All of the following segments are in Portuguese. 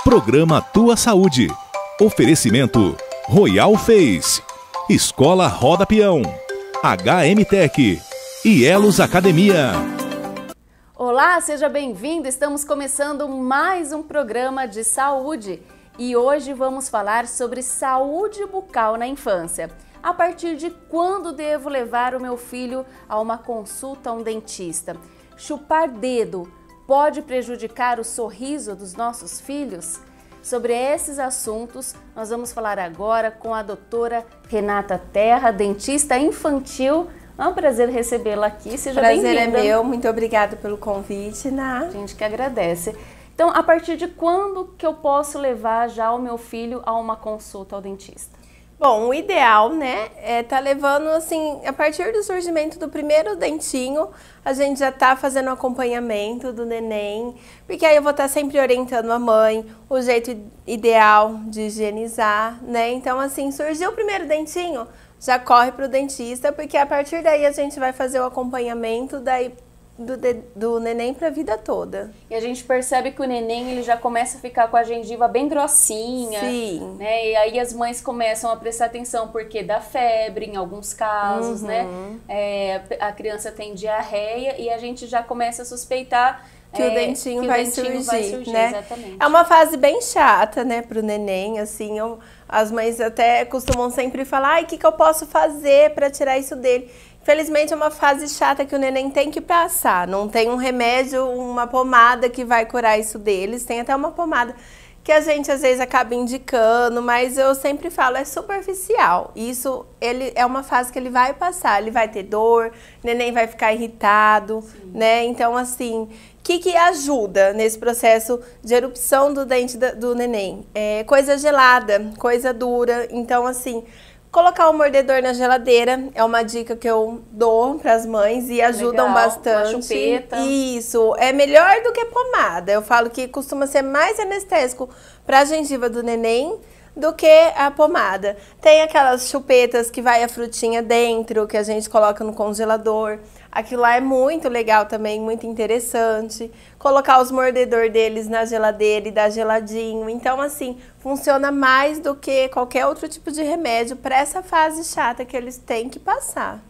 Programa Tua Saúde. Oferecimento Royal Face, Escola Roda Peão, HM Tech e Elos Academia. Olá, seja bem-vindo. Estamos começando mais um programa de saúde e hoje vamos falar sobre saúde bucal na infância. A partir de quando devo levar o meu filho a uma consulta a um dentista? Chupar dedo pode prejudicar o sorriso dos nossos filhos? Sobre esses assuntos, nós vamos falar agora com a doutora Renata Terra, dentista infantil. É um prazer recebê-la aqui, seja bem-vinda. Prazer é meu, muito obrigada pelo convite, Ná. A gente que agradece. Então, a partir de quando que eu posso levar já o meu filho a uma consulta ao dentista? Bom, o ideal, né, é tá levando, assim, a partir do surgimento do primeiro dentinho, a gente já tá fazendo o acompanhamento do neném, porque aí eu vou estar sempre orientando a mãe, o jeito ideal de higienizar, né? Então, assim, surgiu o primeiro dentinho, já corre pro dentista, porque a partir daí a gente vai fazer o acompanhamento do neném para a vida toda. E a gente percebe que o neném ele já começa a ficar com a gengiva bem grossinha. Sim. Né? E aí as mães começam a prestar atenção porque dá febre em alguns casos, né? A criança tem diarreia e a gente já começa a suspeitar que o dentinho vai surgir, né? Exatamente. É uma fase bem chata, né, pro neném, assim, as mães até costumam sempre falar, ai, o que eu posso fazer para tirar isso dele? Infelizmente é uma fase chata que o neném tem que passar, não tem um remédio, uma pomada que vai curar isso deles, tem até uma pomada que a gente às vezes acaba indicando, mas eu sempre falo, é superficial. Isso é uma fase que ele vai passar, ele vai ter dor, o neném vai ficar irritado, né? Então, assim, o que ajuda nesse processo de erupção do dente do neném? É coisa gelada, coisa dura, então, assim, colocar o mordedor na geladeira é uma dica que eu dou para as mães e ajudam bastante. Uma chupeta. Isso, é melhor do que pomada. Eu falo que costuma ser mais anestésico para a gengiva do neném do que a pomada. Tem aquelas chupetas que vai a frutinha dentro, que a gente coloca no congelador. Aquilo lá é muito legal também, muito interessante. Colocar os mordedor deles na geladeira e dar geladinho. Então, assim, funciona mais do que qualquer outro tipo de remédio para essa fase chata que eles têm que passar.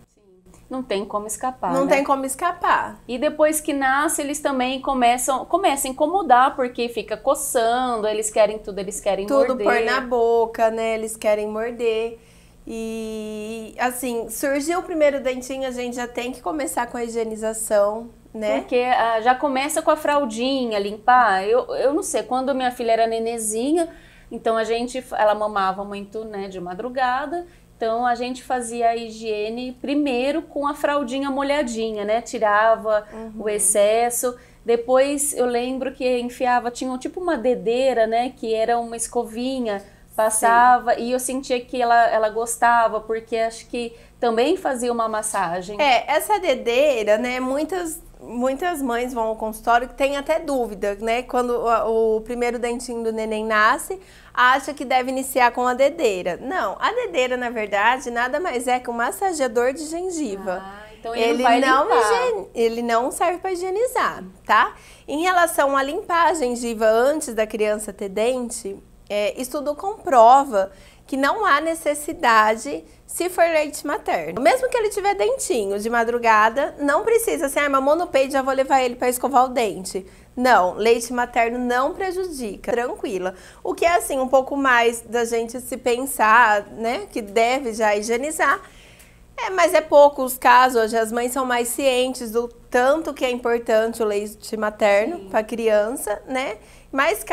Não tem como escapar, Não né? tem como escapar. E depois que nasce, eles também começam a incomodar, porque fica coçando, eles querem morder. Tudo pôr na boca, né? Eles querem morder. E, assim, surgiu o primeiro dentinho, a gente já tem que começar com a higienização, né? Porque já começa com a fraldinha, limpar. Eu não sei, quando minha filha era nenezinha, então ela mamava muito, né, de madrugada. Então, a gente fazia a higiene primeiro com a fraldinha molhadinha, né? Tirava o excesso. Depois, eu lembro que enfiava, tinha tipo uma dedeira, né? Que era uma escovinha, passava. Sim. E eu sentia que ela gostava, porque acho que também fazia uma massagem. Essa dedeira, né? Muitas mães vão ao consultório que tem até dúvida, né? Quando o primeiro dentinho do neném nasce, acha que deve iniciar com a dedeira. Não, a dedeira, na verdade, nada mais é que um massageador de gengiva. Então ele não vai limpar. Ele não serve para higienizar, tá? Em relação a limpar a gengiva antes da criança ter dente, estudo comprova que não há necessidade se for leite materno. Mesmo que ele tiver dentinho de madrugada, não precisa assim, mamou no peito, já vou levar ele para escovar o dente. Não, leite materno não prejudica, tranquila. O que é assim, um pouco mais da gente se pensar, né, que deve já higienizar, mas é pouco os casos, hoje as mães são mais cientes do tanto que é importante o leite materno para a criança, né? Mas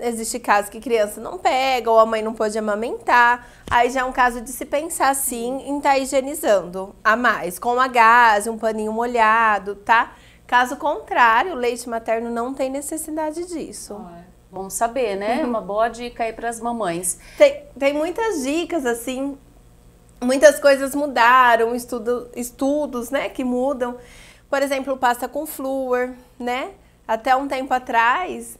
existe caso que criança não pega ou a mãe não pode amamentar, aí já é um caso de se pensar sim em estar higienizando a mais, com a gaze, um paninho molhado, tá? Caso contrário, o leite materno não tem necessidade disso. Bom saber, né? Uma boa dica aí para as mamães. Tem muitas dicas, assim, muitas coisas mudaram, estudos, né, que mudam. Por exemplo, pasta com flúor, né? Até um tempo atrás,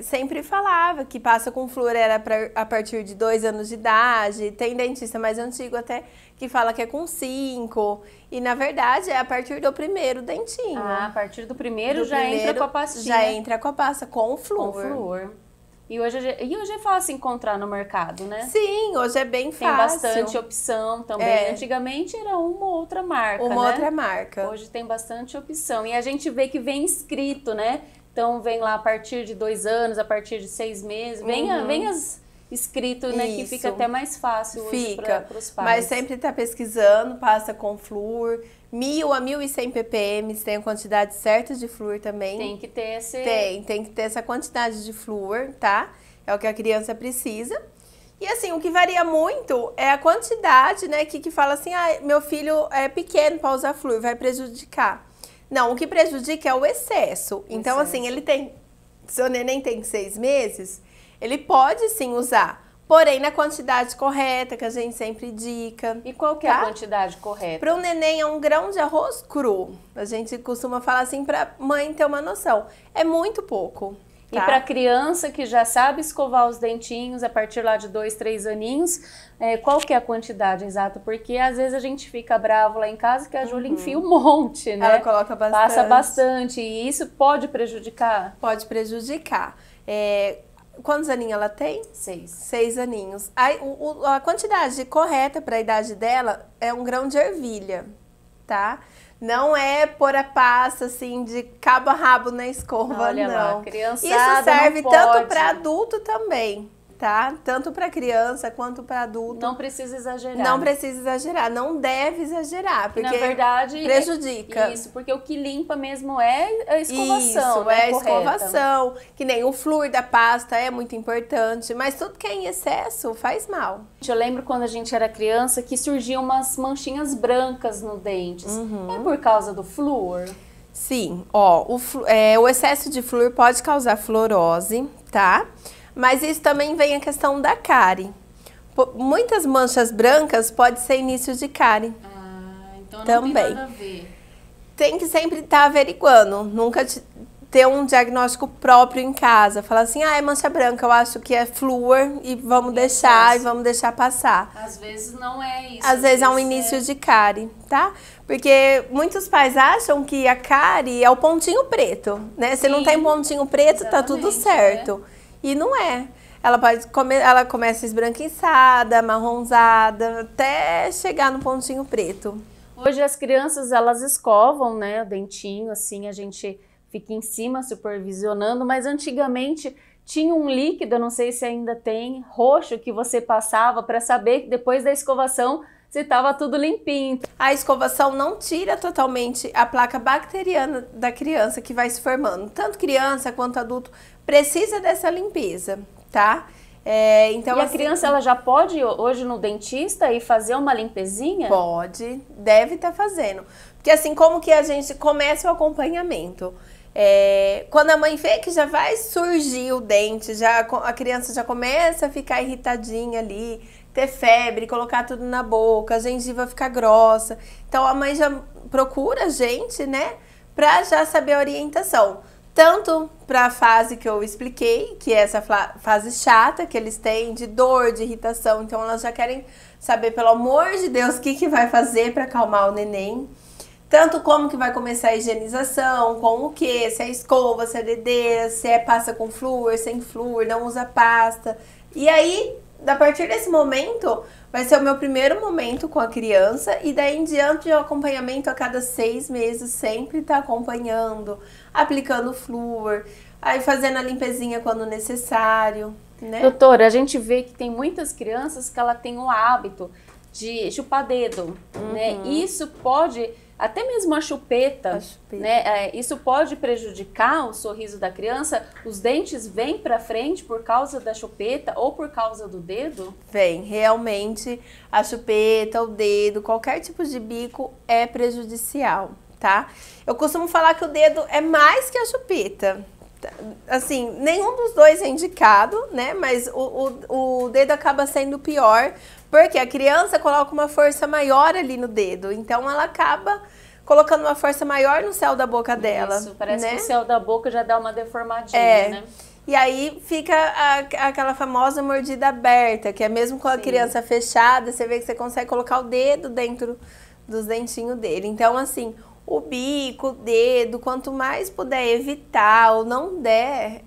sempre falava que pasta com flúor era a partir de 2 anos de idade. Tem dentista mais antigo até que fala que é com 5. E, na verdade, é a partir do primeiro dentinho. A partir do primeiro entra com a pastinha. Já entra com a pasta com flúor. Com flúor. E hoje é fácil encontrar no mercado, né? Sim, hoje é bem Tem fácil. bastante opção também. Antigamente era uma ou outra marca, Uma outra marca. Hoje tem bastante opção. E a gente vê que vem escrito, né? Então vem lá a partir de 2 anos, a partir de 6 meses. Vem escrito, né? Que fica até mais fácil hoje para os pais. Mas sempre tá pesquisando, pasta com flúor. 1.000 a 1.100 ppm, tem a quantidade certa de flúor também. Tem que ter esse... Tem que ter essa quantidade de flúor, tá? É o que a criança precisa. E assim, o que varia muito é a quantidade, né? Que fala assim, meu filho é pequeno para usar flúor, vai prejudicar. Não, o que prejudica é o excesso. Então, assim, seu neném tem 6 meses, ele pode sim usar. Porém, na quantidade correta, que a gente sempre indica. E qual que é a quantidade correta? Para o neném é 1 grão de arroz cru. A gente costuma falar assim para mãe ter uma noção. É muito pouco. Tá? E para criança que já sabe escovar os dentinhos a partir lá de 2, 3 aninhos, qual que é a quantidade exata? Porque às vezes a gente fica bravo lá em casa que a Júlia enfia um monte, né? Ela coloca bastante. Passa bastante. E isso pode prejudicar? Pode prejudicar. Quantos aninhos ela tem? 6. 6 aninhos. Aí, a quantidade correta para a idade dela é 1 grão de ervilha, tá? Não é pôr a pasta assim de cabo a rabo na escova, olha não. Lá, criançada isso serve não tanto pode. para adulto também, tá? Tanto para criança quanto para adulto. Não precisa exagerar. Não precisa exagerar, não deve exagerar, porque na verdade prejudica. Isso, porque o que limpa mesmo é a escovação, isso, né? é a escovação, que nem o flúor da pasta é muito importante, mas tudo que é em excesso faz mal. Eu lembro quando a gente era criança que surgiam umas manchinhas brancas no dentes. É por causa do flúor? Sim, o excesso de flúor pode causar fluorose, tá? Mas isso também vem a questão da cárie. Muitas manchas brancas pode ser início de cárie. Então não também tem nada a ver. Tem que sempre estar averiguando, nunca ter um diagnóstico próprio em casa. Falar assim, é mancha branca, eu acho que é flúor e vamos deixar passar. Às vezes não é isso. Às vezes é um início de cárie, tá? Porque muitos pais acham que a cárie é o pontinho preto, né? Se não tem pontinho preto, tá tudo certo. E não é. Ela começa esbranquiçada, marronzada, até chegar no pontinho preto. Hoje as crianças, elas escovam, né, o dentinho, assim, a gente fica em cima supervisionando, mas antigamente tinha um líquido, eu não sei se ainda tem, roxo, que você passava para saber que depois da escovação se estava tudo limpinho. A escovação não tira totalmente a placa bacteriana da criança que vai se formando. Tanto criança quanto adulto precisa dessa limpeza, tá? Então, e a criança, ela já pode hoje no dentista e fazer uma limpezinha? Pode, deve estar fazendo. Porque assim, como que a gente começa o acompanhamento? Quando a mãe vê que já vai surgir o dente, a criança já começa a ficar irritadinha ali, ter febre, colocar tudo na boca, a gengiva ficar grossa. Então a mãe já procura a gente, né, pra já saber a orientação. Tanto para a fase que eu expliquei, que é essa fase chata que eles têm, de dor, de irritação. Então elas já querem saber, pelo amor de Deus, o que vai fazer para acalmar o neném. Tanto como que vai começar a higienização, com o que, se é escova, se é dedeira, se é pasta com flúor, sem flúor, não usa pasta. E aí, a partir desse momento, vai ser o meu primeiro momento com a criança e daí em diante o acompanhamento a cada 6 meses, sempre tá acompanhando, aplicando flúor, aí fazendo a limpezinha quando necessário, né? Doutora, a gente vê que tem muitas crianças que ela tem o hábito de chupar dedo, né? Isso pode, até mesmo a chupeta, né? Isso pode prejudicar o sorriso da criança. Os dentes vêm para frente por causa da chupeta ou por causa do dedo? Vem, realmente a chupeta, o dedo, qualquer tipo de bico é prejudicial, tá? Eu costumo falar que o dedo é mais que a chupeta. Assim, nenhum dos dois é indicado, né? Mas o dedo acaba sendo pior, porque a criança coloca uma força maior ali no dedo. Então, ela acaba colocando uma força maior no céu da boca dela. Isso, parece, né, que o céu da boca já dá uma deformadinha, né? E aí fica aquela famosa mordida aberta, que é mesmo com a criança fechada, você vê que você consegue colocar o dedo dentro dos dentinhos dele. Então, assim, o bico, o dedo, quanto mais puder evitar ou não der,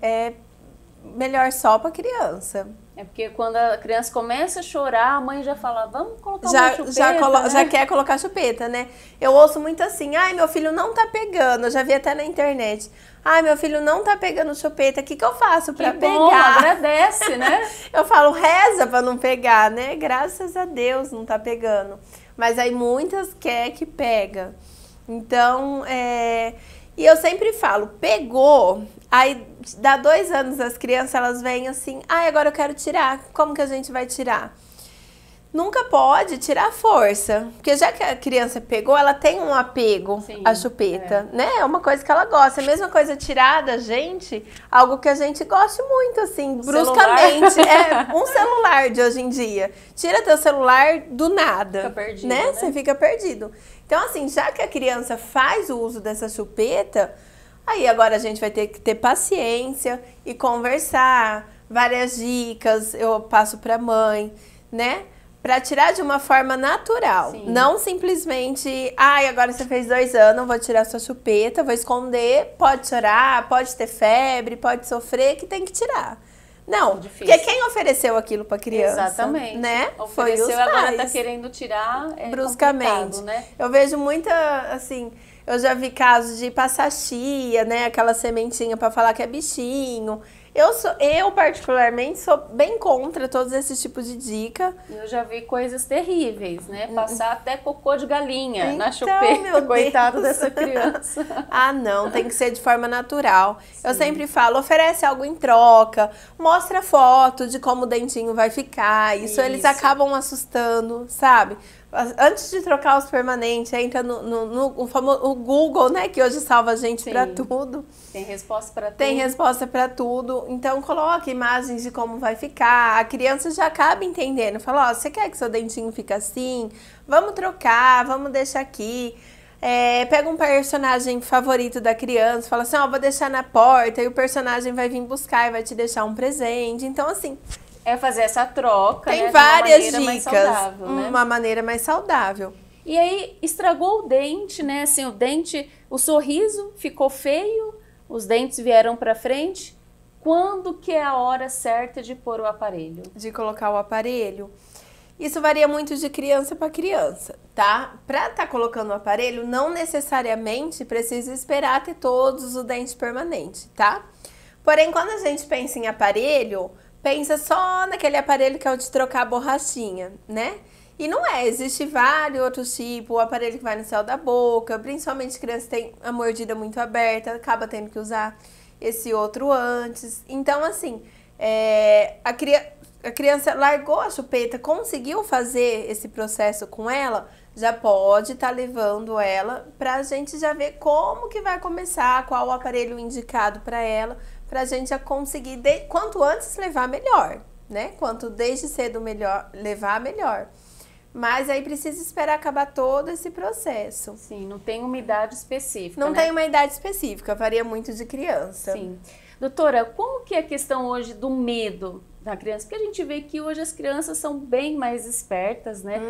melhor só para criança. É porque quando a criança começa a chorar, a mãe já fala, vamos colocar uma chupeta, né? Já quer colocar chupeta, né? Eu ouço muito assim, ai, meu filho não tá pegando, eu já vi até na internet. Ai, meu filho não tá pegando chupeta, o que eu faço pra pegar? Bom, agradece, né? Eu falo, reza pra não pegar, né? Graças a Deus não tá pegando. Mas aí muitas quer que pega. Então, e eu sempre falo, pegou, aí dá 2 anos as crianças, elas vêm assim, ai, agora eu quero tirar. Como que a gente vai tirar? Nunca pode tirar a força, porque já que a criança pegou, ela tem um apego à chupeta, né? É uma coisa que ela gosta. A mesma coisa tirar da gente, algo que a gente gosta muito, assim, bruscamente. É um celular de hoje em dia. Tira teu celular do nada, fica perdido, né? Você fica perdido. Então, assim, já que a criança faz o uso dessa chupeta, aí agora a gente vai ter que ter paciência e conversar, várias dicas eu passo pra mãe, né? Pra tirar de uma forma natural. Sim. Não simplesmente, ai, agora você fez 2 anos, vou tirar sua chupeta, vou esconder, pode chorar, pode ter febre, pode sofrer, que tem que tirar. Não, porque quem ofereceu aquilo pra criança? Exatamente. Né? Foi os pais. Agora tá querendo tirar, bruscamente, né? Eu vejo muita, assim, eu já vi casos de passar chia, né? Aquela sementinha pra falar que é bichinho. Eu particularmente sou bem contra todos esses tipos de dica. Eu já vi coisas terríveis, né? Passar até cocô de galinha então, na chupeta, meu coitado Deus. dessa criança. Ah, não, tem que ser de forma natural. Sim. Eu sempre falo, oferece algo em troca, mostra foto de como o dentinho vai ficar. Isso. Eles acabam assustando, sabe? Antes de trocar os permanentes, entra no famoso Google, né? Que hoje salva a gente pra tudo. Tem resposta pra tudo. Tem resposta pra tudo. Então, coloca imagens de como vai ficar. A criança já acaba entendendo. Fala, ó, você quer que seu dentinho fique assim? Vamos trocar, vamos deixar aqui. Pega um personagem favorito da criança, fala assim, ó, vou deixar na porta. E o personagem vai vir buscar e vai te deixar um presente. Então, assim... fazer essa troca, tem, né, várias de uma maneira dicas, mais saudável, né? Uma maneira mais saudável. E aí, estragou o dente, né? Assim, o dente, o sorriso ficou feio, os dentes vieram pra frente. Quando que é a hora certa de pôr o aparelho? De colocar o aparelho? Isso varia muito de criança para criança, tá? Pra estar colocando o aparelho, não necessariamente precisa esperar ter todos os dentes permanentes, tá? Porém, quando a gente pensa em aparelho... Pensa só naquele aparelho que é o de trocar a borrachinha, né? E não existe vários outros tipos, o aparelho que vai no céu da boca, principalmente criança tem a mordida muito aberta, acaba tendo que usar esse outro antes. Então, assim, a criança largou a chupeta, conseguiu fazer esse processo com ela, já pode estar levando ela pra gente já ver como que vai começar, qual o aparelho indicado para ela, pra gente já conseguir, quanto antes levar, melhor, né? Quanto desde cedo levar, melhor. Mas aí precisa esperar acabar todo esse processo. Sim, não tem uma idade específica, Não tem uma idade específica, varia muito de criança. Sim. Doutora, como que é a questão hoje do medo da criança? Porque a gente vê que hoje as crianças são bem mais espertas, né?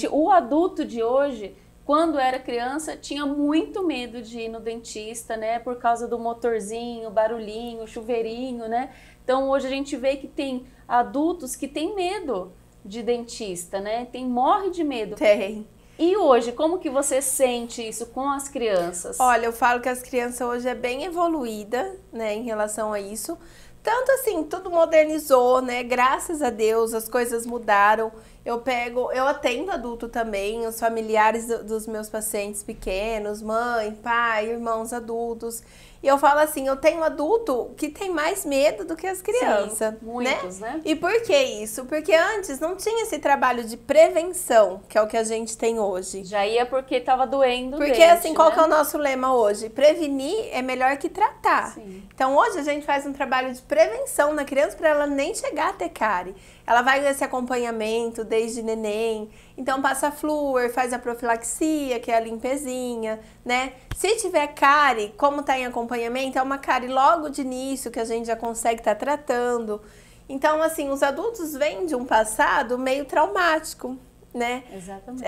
O adulto de hoje... Quando era criança, tinha muito medo de ir no dentista, né? Por causa do motorzinho, barulhinho, chuveirinho, né? Então, hoje a gente vê que tem adultos que têm medo de dentista, né? Morre de medo. Tem. E hoje, como que você sente isso com as crianças? Olha, eu falo que as crianças hoje é bem evoluída, né? Em relação a isso. Tanto assim, tudo modernizou, né? Graças a Deus, as coisas mudaram. Eu atendo adulto também, os familiares dos meus pacientes pequenos, mãe, pai, irmãos adultos. E eu falo assim, eu tenho adulto que tem mais medo do que as crianças. Sim, muitos, né? E por que isso? Porque antes não tinha esse trabalho de prevenção, que é o que a gente tem hoje. Já ia porque estava doendo. Porque assim, qual que é o nosso lema hoje? Prevenir é melhor que tratar. Sim. Então hoje a gente faz um trabalho de prevenção na criança para ela nem chegar a ter cárie. Ela vai nesse acompanhamento desde neném, então passa flúor, faz a profilaxia, que é a limpezinha, né? Se tiver cárie, como tá em acompanhamento, é uma cárie logo de início que a gente já consegue estar tratando. Então, assim, os adultos vêm de um passado meio traumático, né? Exatamente.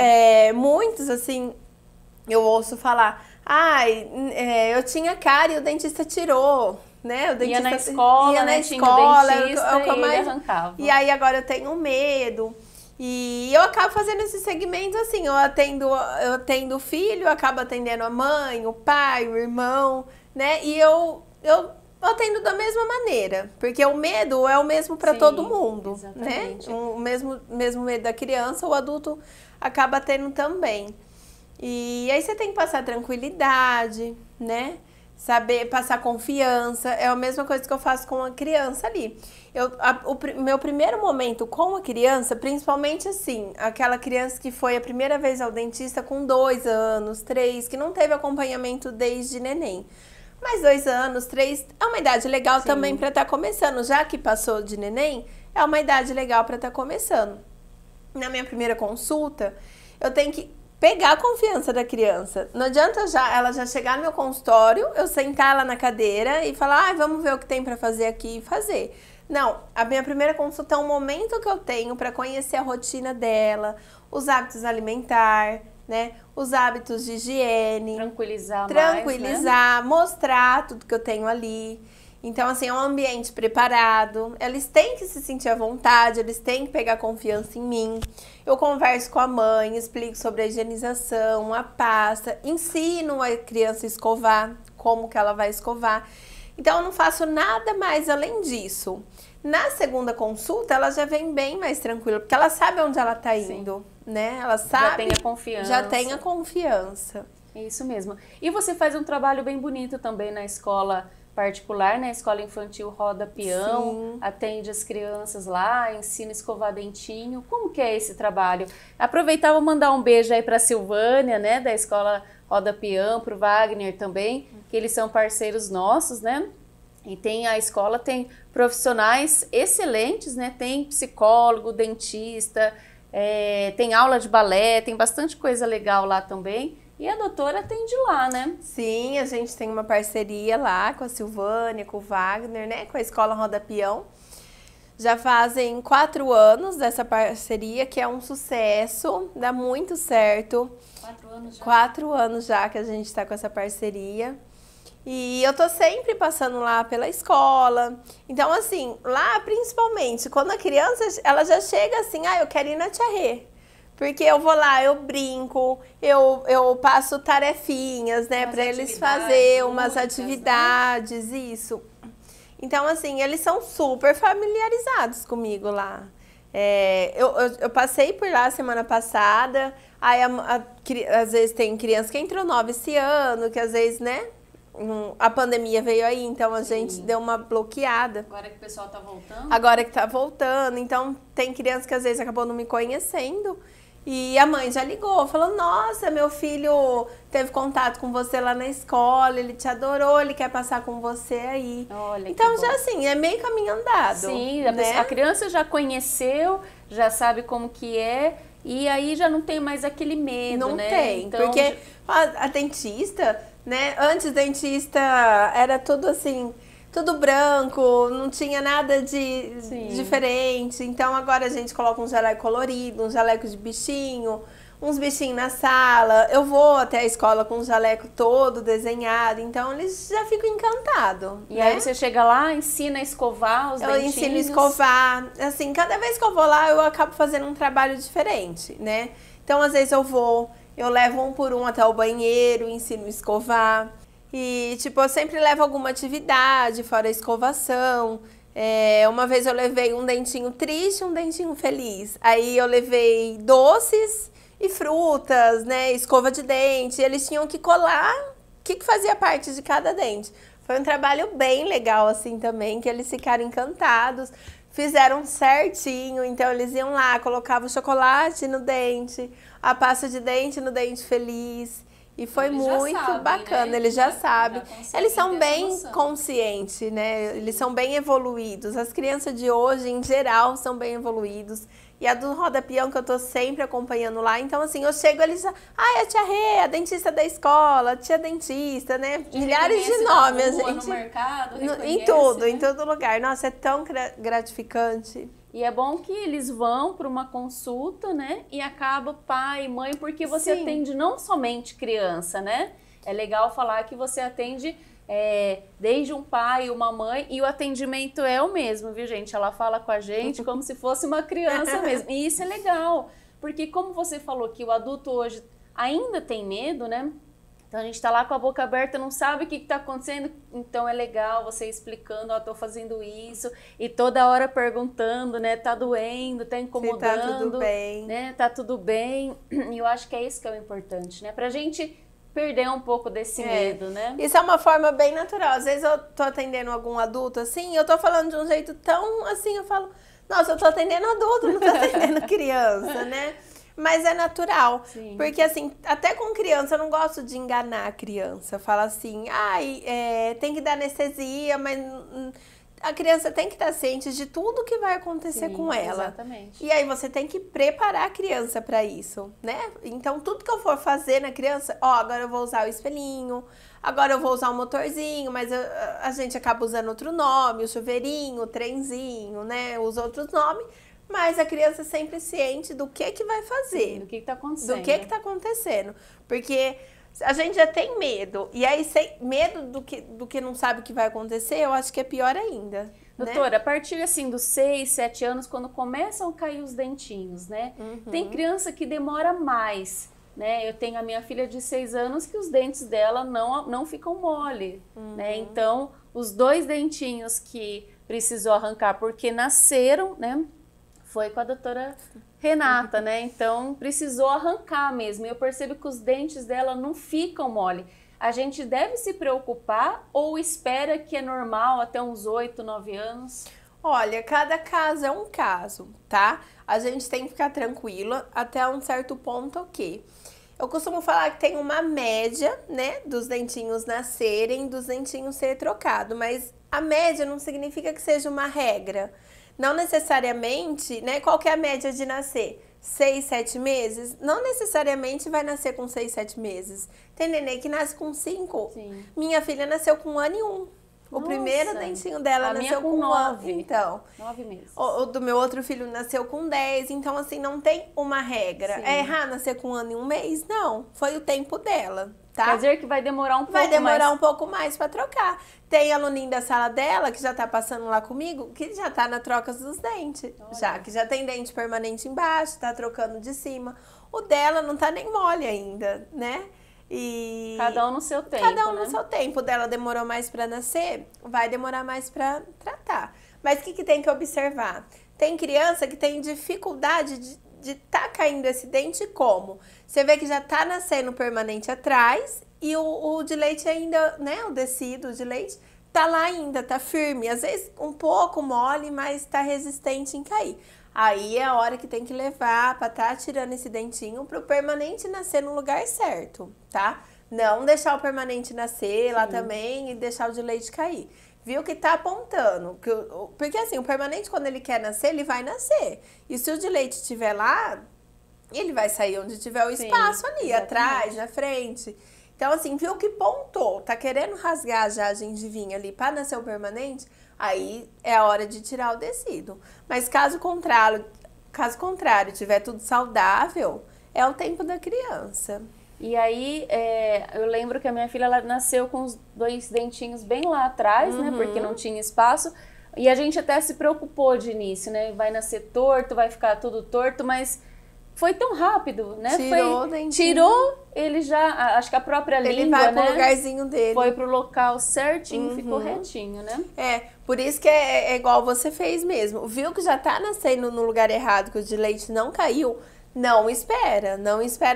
Muitos, assim, eu ouço falar, eu tinha cárie e o dentista tirou. né? O dentista ia na escola, ia né? na escola, é o que mais arrancava. E aí agora eu tenho medo. E eu acabo fazendo esses segmentos assim, eu atendo o filho, eu acabo atendendo a mãe, o pai, o irmão, né? E eu atendo da mesma maneira, porque o medo é o mesmo para todo mundo, exatamente. Né? O mesmo medo da criança, o adulto acaba tendo também. E aí você tem que passar tranquilidade, né? Saber passar confiança, é a mesma coisa que eu faço com a criança ali. O meu primeiro momento com a criança, principalmente assim, aquela criança que foi a primeira vez ao dentista com 2 anos, 3, que não teve acompanhamento desde neném. Mas 2 anos, 3, é uma idade legal também para estar começando. Já que passou de neném, é uma idade legal para estar começando. Na minha primeira consulta, eu tenho que pegar a confiança da criança. Não adianta ela já chegar no meu consultório, eu sentar ela na cadeira e falar, vamos ver o que tem para fazer aqui e fazer. Não, a minha primeira consulta é um momento que eu tenho para conhecer a rotina dela, os hábitos alimentares, né? Os hábitos de higiene. Tranquilizar mais, né? Mostrar tudo que eu tenho ali. Então, assim, é um ambiente preparado, eles têm que se sentir à vontade, eles têm que pegar confiança em mim. Eu converso com a mãe, explico sobre a higienização, a pasta, ensino a criança a escovar, como que ela vai escovar. Então, eu não faço nada mais além disso. Na segunda consulta, ela já vem bem mais tranquila, porque ela sabe onde ela está indo, né? Ela sabe. Já tem a confiança. Já tem a confiança. Isso mesmo. E você faz um trabalho bem bonito também na escola particular, né? Escola Infantil Roda Peão, atende as crianças lá, ensina a escovar dentinho. Como que é esse trabalho? Aproveitava mandar um beijo aí para a Silvânia, né? Da Escola Roda Peão, para o Wagner também, que eles são parceiros nossos, né? E a escola tem profissionais excelentes, né? Tem psicólogo, dentista, tem aula de balé, tem bastante coisa legal lá também. E a doutora atende lá, né? Sim, a gente tem uma parceria lá com a Silvânia, com o Wagner, né? Com a Escola Roda Peão. Já fazem 4 anos dessa parceria, que é um sucesso, dá muito certo. 4 anos já? 4 anos já que a gente está com essa parceria. E eu tô sempre passando lá pela escola. Então, assim, lá principalmente, quando a criança, ela já chega assim, eu quero ir na Tia Rê. Porque eu vou lá, eu brinco, eu passo tarefinhas, né, para eles fazer umas atividades, né? Isso. Então, assim, eles são super familiarizados comigo lá. Eu passei por lá semana passada, aí às vezes tem criança que entrou nova esse ano, que às vezes, né, a pandemia veio aí, então a gente deu uma bloqueada. Agora que o pessoal tá voltando? Agora que tá voltando, então tem criança que às vezes acabou não me conhecendo. E a mãe já ligou, falou, nossa, meu filho teve contato com você lá na escola, ele te adorou, ele quer passar com você aí. Olha, então já assim, é meio caminho andado. Sim, né? A criança já conheceu, já sabe como que é, e aí já não tem mais aquele medo, não né? Não tem, então, porque a dentista, né, antes dentista era tudo assim, tudo branco, não tinha nada de diferente. Então agora a gente coloca um jaleco colorido, um jaleco de bichinho, uns bichinhos na sala. Eu vou até a escola com um jaleco todo desenhado, então eles já ficam encantados. E aí você chega lá, ensina a escovar os dentinhos? Eu ensino a escovar. Assim, cada vez que eu vou lá, eu acabo fazendo um trabalho diferente, né? Então às vezes eu levo um por um até o banheiro, ensino a escovar. E, tipo, eu sempre levo alguma atividade, fora a escovação. Uma vez eu levei um dentinho triste e um dentinho feliz. Aí eu levei doces e frutas, né, escova de dente. E eles tinham que colar o que fazia parte de cada dente. Foi um trabalho bem legal, assim, também, que eles ficaram encantados. Fizeram certinho, então eles iam lá, colocavam o chocolate no dente, a pasta de dente no dente feliz. E foi muito bacana, né? Eles já sabem. Eles são bem conscientes, né? Eles são bem evoluídos. As crianças de hoje, em geral, são bem evoluídos. E a do Roda Peão, que eu tô sempre acompanhando lá. Então, assim, eu chego, eles já... a tia Rê, a dentista da escola, a tia dentista, né? Milhares de nomes, rua, gente. No mercado, em tudo, em todo lugar. Nossa, é tão gratificante. E é bom que eles vão para uma consulta, né? E acaba pai, mãe, porque você atende não somente criança, né? É legal falar que você atende desde um pai, uma mãe, e o atendimento é o mesmo, viu, gente? Ela fala com a gente como se fosse uma criança mesmo. E isso é legal, porque como você falou que o adulto hoje ainda tem medo, né? Então a gente tá lá com a boca aberta, não sabe o que tá acontecendo, então é legal você explicando, ó, tô fazendo isso, e toda hora perguntando, né, tá doendo, tá incomodando, se tá tudo bem, né, tá tudo bem, e eu acho que é isso que é o importante, né, pra gente perder um pouco desse medo, né. Isso é uma forma bem natural, às vezes eu tô atendendo algum adulto assim, eu tô falando de um jeito tão assim, eu falo, nossa, eu tô atendendo adulto, não tô atendendo criança, né. Mas é natural, Sim. Porque assim, até com criança, eu não gosto de enganar a criança. Fala assim, tem que dar anestesia, mas a criança tem que estar ciente de tudo que vai acontecer com ela. Exatamente. E aí você tem que preparar a criança para isso, né? Então tudo que eu for fazer na criança, agora eu vou usar o espelhinho, agora eu vou usar o motorzinho, mas a gente acaba usando outro nome, o chuveirinho, o trenzinho, né? Os outros nomes. Mas a criança é sempre ciente do que vai fazer. Sim, do que tá acontecendo. Do que tá acontecendo. Porque a gente já tem medo. E aí, medo do que não sabe o que vai acontecer, eu acho que é pior ainda. Doutora, né? A partir assim dos 6, 7 anos, quando começam a cair os dentinhos, né? Tem criança que demora mais, né? Eu tenho a minha filha de 6 anos que os dentes dela não ficam mole, né? Então, os 2 dentinhos que precisou arrancar porque nasceram, né? Foi com a doutora Renata, né? Então, precisou arrancar mesmo. E eu percebo que os dentes dela não ficam mole. A gente deve se preocupar ou espera que é normal até uns 8, 9 anos? Olha, cada caso é um caso, tá? A gente tem que ficar tranquila até um certo ponto, ok. Eu costumo falar que tem uma média, né, dos dentinhos nascerem, dos dentinhos ser trocado, mas a média não significa que seja uma regra. Não necessariamente, né? Qual que é a média de nascer? 6, 7 meses? Não necessariamente vai nascer com 6, 7 meses. Tem neném que nasce com 5. Sim. Minha filha nasceu com 1 ano e 1. O primeiro dentinho dela nasceu com 9. Então, 9 meses. O do meu outro filho nasceu com 10. Então, assim, não tem uma regra. Sim. É errar nascer com 1 ano e 1 mês? Não. Foi o tempo dela. Tá? Quer dizer que vai demorar um pouco mais. Vai demorar um pouco mais para trocar. Tem aluninho da sala dela que já tá passando lá comigo, que já tá na troca dos dentes. Olha. Que já tem dente permanente embaixo, tá trocando de cima. O dela não tá nem mole ainda, né? E cada um no seu tempo, Cada um né? no seu tempo. O dela demorou mais para nascer, vai demorar mais para tratar. Mas o que tem que observar? Tem criança que tem dificuldade de tá caindo esse dente como? Você vê que já tá nascendo permanente atrás e o de leite ainda, né? O tecido de leite tá lá ainda, tá firme. Às vezes um pouco mole, mas tá resistente em cair. Aí é a hora que tem que levar pra tá tirando esse dentinho pro permanente nascer no lugar certo, tá? Não deixar o permanente nascer lá também e deixar o de leite cair. Viu que tá apontando. Porque assim, o permanente, quando ele quer nascer, ele vai nascer. E se o de leite estiver lá, ele vai sair onde tiver o espaço ali, exatamente. atrás, na frente. Então, assim, viu que pontou, tá querendo rasgar já a gengivinha ali para nascer o permanente, aí é a hora de tirar o tecido. Mas caso contrário, tiver tudo saudável, é o tempo da criança. E aí, eu lembro que a minha filha ela nasceu com os 2 dentinhos bem lá atrás, né? Porque não tinha espaço. E a gente até se preocupou de início, né? Vai nascer torto, vai ficar tudo torto, mas foi tão rápido, né? Tirou, ele já, acho que a própria língua, ele vai pro né? lugarzinho dele. Foi pro local certinho, ficou retinho, né? Por isso que é igual você fez mesmo. Viu que já tá nascendo no lugar errado, que o de leite não caiu, não espera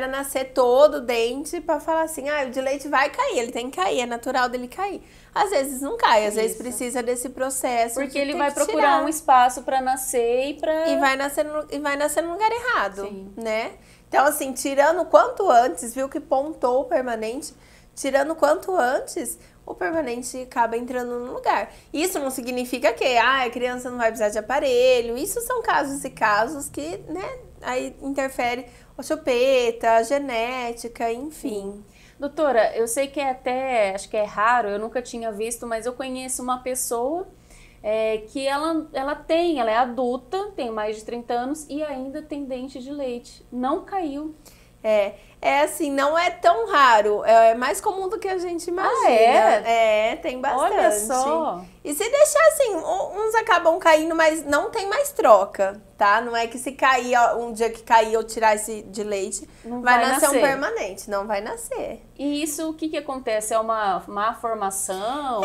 nascer todo o dente pra falar assim, o de leite vai cair, ele tem que cair, é natural dele cair. Às vezes não cai, às vezes precisa desse processo. Porque ele vai procurar um espaço pra nascer e vai nascer no lugar errado, né? Então, assim, tirando quanto antes, viu que pontou o permanente, tirando quanto antes, o permanente acaba entrando no lugar. Isso não significa que a criança não vai precisar de aparelho. Isso são casos e casos que, né, aí interfere a chupeta, a genética, enfim. Doutora, eu sei que acho que é raro, eu nunca tinha visto, mas eu conheço uma pessoa que ela é adulta, tem mais de 30 anos e ainda tem dente de leite. Não caiu. É assim, não é tão raro, é mais comum do que a gente imagina. Ah, é? Tem bastante. Olha só. E se deixar assim, uns acabam caindo, mas não tem mais troca, tá? Não é que se cair, um dia que cair eu tirar esse de leite, Não vai vai nascer um nascer. permanente, não vai nascer. E isso, o que que acontece? É uma má formação?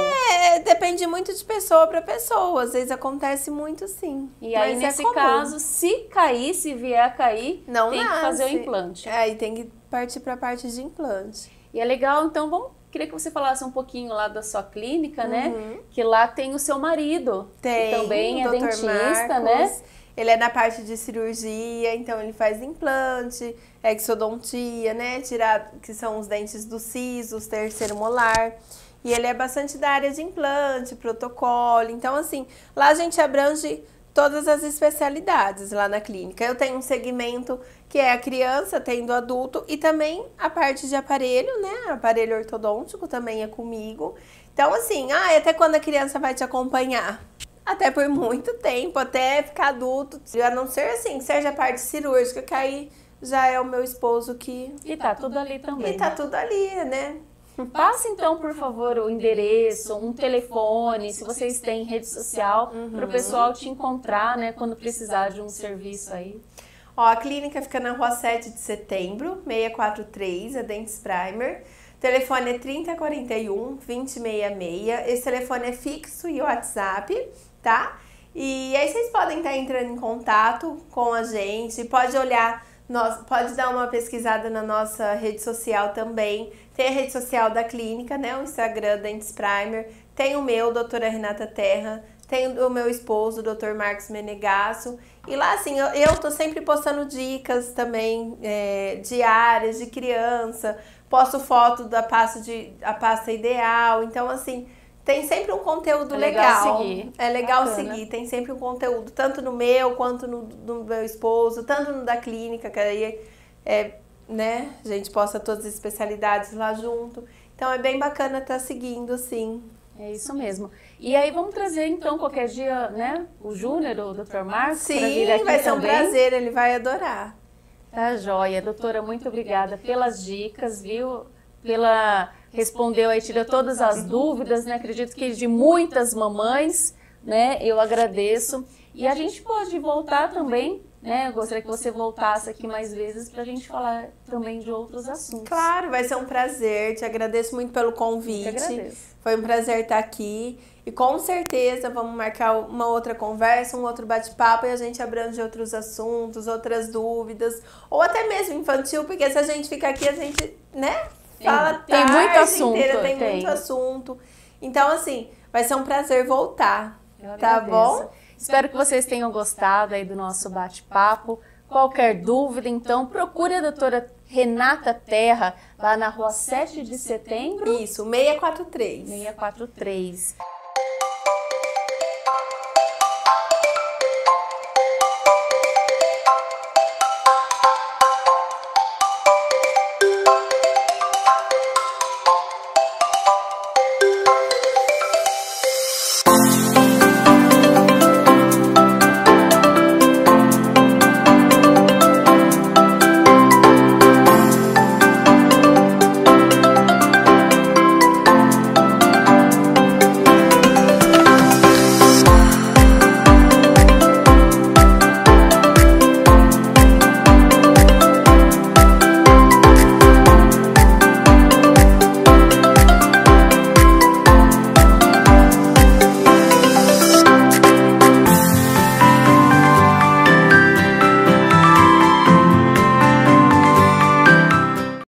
Depende muito de pessoa para pessoa, às vezes acontece muito sim. E aí, mas é nesse comum. caso, se cair, se vier a cair, Não tem que nasce. fazer o implante. Aí tem que partir para a parte de implante. E é legal, então, queria que você falasse um pouquinho lá da sua clínica, né? Que lá tem o seu marido, Tem, que também é o Dr. dentista, Marcos, né? Ele é na parte de cirurgia, então ele faz implante, exodontia, né? Tirar, que são os dentes do siso, os terceiro molar. E ele é bastante da área de implante, protocolo. Então, assim, lá a gente abrange todas as especialidades lá na clínica. Eu tenho um segmento que é a criança, tem do adulto e também a parte de aparelho, né? Aparelho ortodôntico também é comigo. Então, assim, até quando a criança vai te acompanhar? Até por muito tempo, até ficar adulto. A não ser assim, que seja a parte cirúrgica, que aí já é o meu esposo que... E tá tudo ali também. E tá tudo ali, né? Passa então, por favor, o endereço, um telefone, se vocês têm rede social, para o pessoal te encontrar, né, quando precisar de um serviço aí. Ó, a clínica fica na rua 7 de setembro, 643, a Dentes Primer. O telefone é 3041-2066. Esse telefone é fixo e WhatsApp, tá? E aí vocês podem estar entrando em contato com a gente, pode olhar, pode dar uma pesquisada na nossa rede social também. Tem a rede social da clínica, né? O Instagram Dentes Primer. Tem o meu, doutora Renata Terra. Tem o meu esposo, o Dr. Marcos Menegasso. E lá, assim, eu tô sempre postando dicas também diárias de criança. Posto foto da a pasta ideal. Então, assim, tem sempre um conteúdo legal. Seguir. É legal Bacana. seguir. Tem sempre um conteúdo, tanto no meu, quanto no meu esposo, tanto no da clínica, que aí né? A gente posta todas as especialidades lá junto. Então é bem bacana estar seguindo, sim. É isso mesmo. E aí vamos trazer então qualquer dia, né, o Júnior, o Dr. Marcos, para vir Sim, aqui vai ser um também. prazer, ele vai adorar. Tá joia. Doutora, muito obrigada pelas dicas, viu? Respondeu aí, tirou todas as dúvidas, né? Acredito que de muitas mamães, né? Eu agradeço. E a gente pode voltar também, né? Eu gostaria que você voltasse aqui mais vezes para a gente falar também de outros assuntos. Claro, vai ser um prazer. Te agradeço muito pelo convite. Eu que agradeço. Foi um prazer estar aqui. E com certeza vamos marcar uma outra conversa, um outro bate-papo e a gente abrange outros assuntos, outras dúvidas. Ou até mesmo infantil, porque se a gente fica aqui, a gente, né? Fala tem tarde muito assunto. inteira, tem muito assunto. Então, assim, vai ser um prazer voltar. Eu Tá agradeço. bom? Espero que vocês tenham gostado aí do nosso bate-papo. Qualquer dúvida, então, procure a doutora Renata Terra, lá na rua 7 de setembro. Isso, 643. 643.